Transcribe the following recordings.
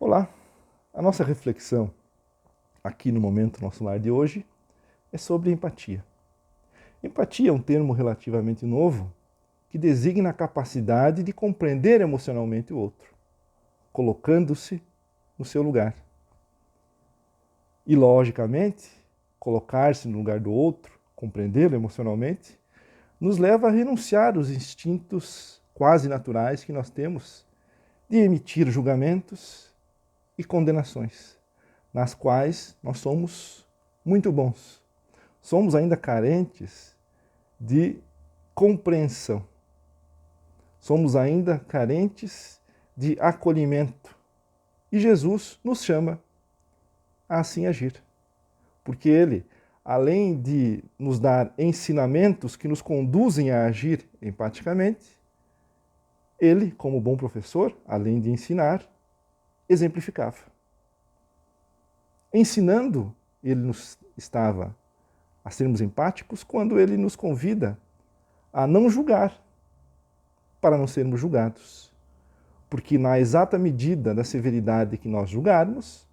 Olá, a nossa reflexão aqui no Momento Nosso Lar de hoje é sobre empatia. Empatia é um termo relativamente novo que designa a capacidade de compreender emocionalmente o outro, colocando-se no seu lugar. E, logicamente, colocar-se no lugar do outro, compreendê-lo emocionalmente, nos leva a renunciar aos instintos quase naturais que nós temos de emitir julgamentos e condenações, nas quais nós somos muito bons. Somos ainda carentes de compreensão. Somos ainda carentes de acolhimento. E Jesus nos chama a assim agir. Porque Ele, além de nos dar ensinamentos que nos conduzem a agir empaticamente, Ele, como bom professor, além de ensinar, exemplificava. Ensinando, ele nos estava a sermos empáticos quando ele nos convida a não julgar, para não sermos julgados. Porque na exata medida da severidade que nós julgarmos,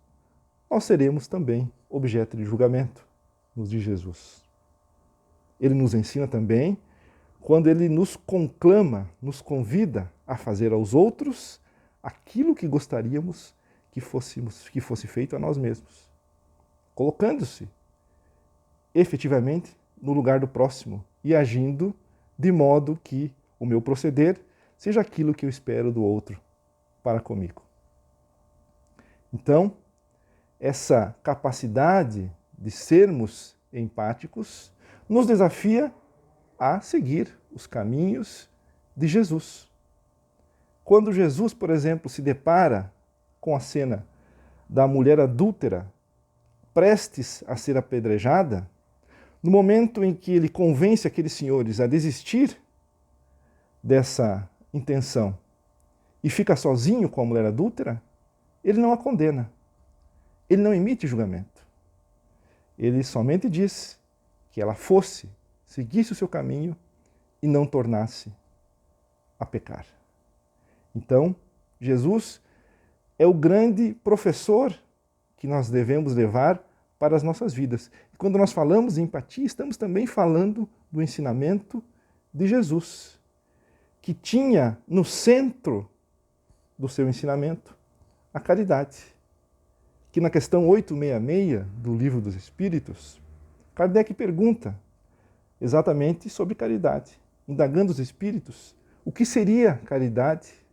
nós seremos também objeto de julgamento, nos diz Jesus. Ele nos ensina também quando ele nos conclama, nos convida a fazer aos outros aquilo que gostaríamos que fosse feito a nós mesmos, colocando-se efetivamente no lugar do próximo e agindo de modo que o meu proceder seja aquilo que eu espero do outro para comigo. Então, essa capacidade de sermos empáticos nos desafia a seguir os caminhos de Jesus. Quando Jesus, por exemplo, se depara com a cena da mulher adúltera prestes a ser apedrejada, no momento em que ele convence aqueles senhores a desistir dessa intenção e fica sozinho com a mulher adúltera, ele não a condena. Ele não emite julgamento. Ele somente diz que ela seguisse o seu caminho e não tornasse a pecar. Então, Jesus é o grande professor que nós devemos levar para as nossas vidas. E quando nós falamos em empatia, estamos também falando do ensinamento de Jesus, que tinha no centro do seu ensinamento a caridade. Que na questão 866 do Livro dos Espíritos, Kardec pergunta exatamente sobre caridade, indagando os espíritos o que seria caridade,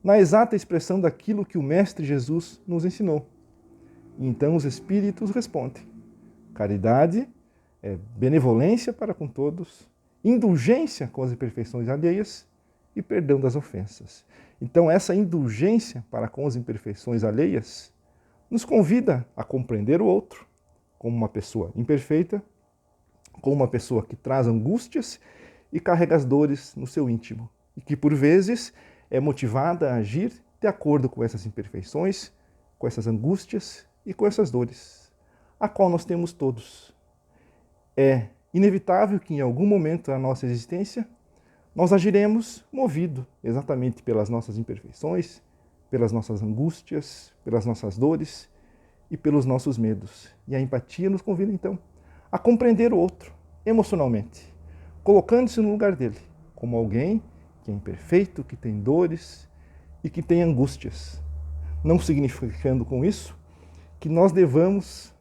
na exata expressão daquilo que o Mestre Jesus nos ensinou. E então os espíritos respondem: caridade é benevolência para com todos, indulgência com as imperfeições alheias e perdão das ofensas. Então essa indulgência para com as imperfeições alheias nos convida a compreender o outro como uma pessoa imperfeita, como uma pessoa que traz angústias e carrega as dores no seu íntimo, e que por vezes é motivada a agir de acordo com essas imperfeições, com essas angústias e com essas dores, a qual nós temos todos. É inevitável que em algum momento da nossa existência nós agiremos movido exatamente pelas nossas imperfeições, pelas nossas angústias, pelas nossas dores e pelos nossos medos. E a empatia nos convida então a compreender o outro emocionalmente, colocando-se no lugar dele, como alguém que é imperfeito, que tem dores e que tem angústias. Não significando com isso que nós devamos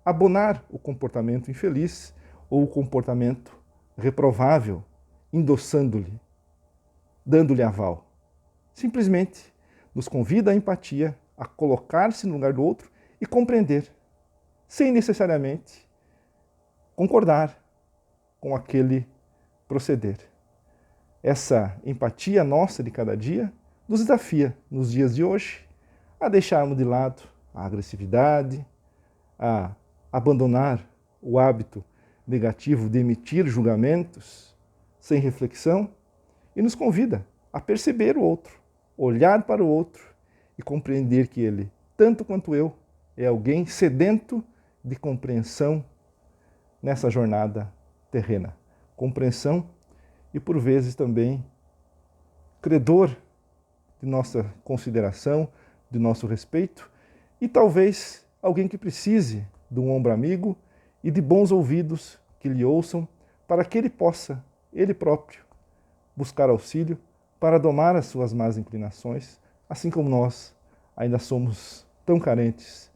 abonar o comportamento infeliz ou o comportamento reprovável, endossando-lhe, dando-lhe aval. Simplesmente nos convida a empatia, a colocar-se no lugar do outro e compreender, sem necessariamente concordar com aquele proceder. Essa empatia nossa de cada dia nos desafia, nos dias de hoje, a deixarmos de lado a agressividade, a abandonar o hábito negativo de emitir julgamentos sem reflexão e nos convida a perceber o outro, olhar para o outro e compreender que ele, tanto quanto eu, é alguém sedento de compreensão nessa jornada terrena. Compreensão e, por vezes, também credor de nossa consideração, de nosso respeito e talvez alguém que precise de um ombro amigo e de bons ouvidos que lhe ouçam para que ele possa, ele próprio, buscar auxílio para domar as suas más inclinações, assim como nós ainda somos tão carentes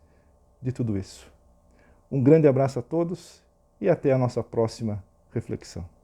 de tudo isso. Um grande abraço a todos e até a nossa próxima reflexão.